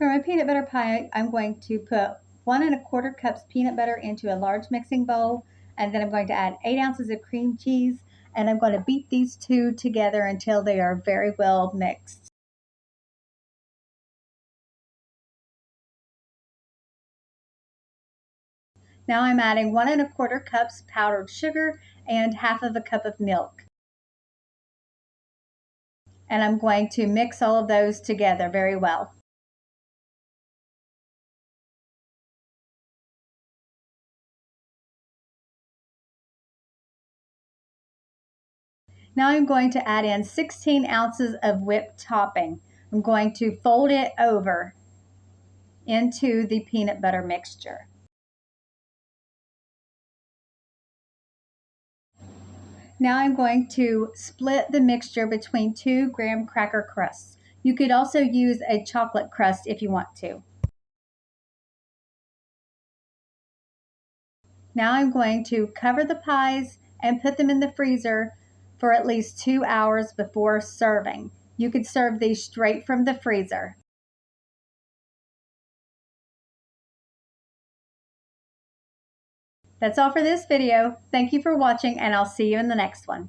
For my peanut butter pie, I'm going to put 1¼ cups peanut butter into a large mixing bowl, and then I'm going to add 8 ounces of cream cheese, and I'm going to beat these two together until they are very well mixed. Now I'm adding 1¼ cups powdered sugar and ½ cup of milk. And I'm going to mix all of those together very well. Now I'm going to add in 16 ounces of whipped topping. I'm going to fold it over into the peanut butter mixture. Now I'm going to split the mixture between 2 graham cracker crusts. You could also use a chocolate crust if you want to. Now I'm going to cover the pies and put them in the freezer for at least 2 hours before serving. You could serve these straight from the freezer. That's all for this video. Thank you for watching, and I'll see you in the next one.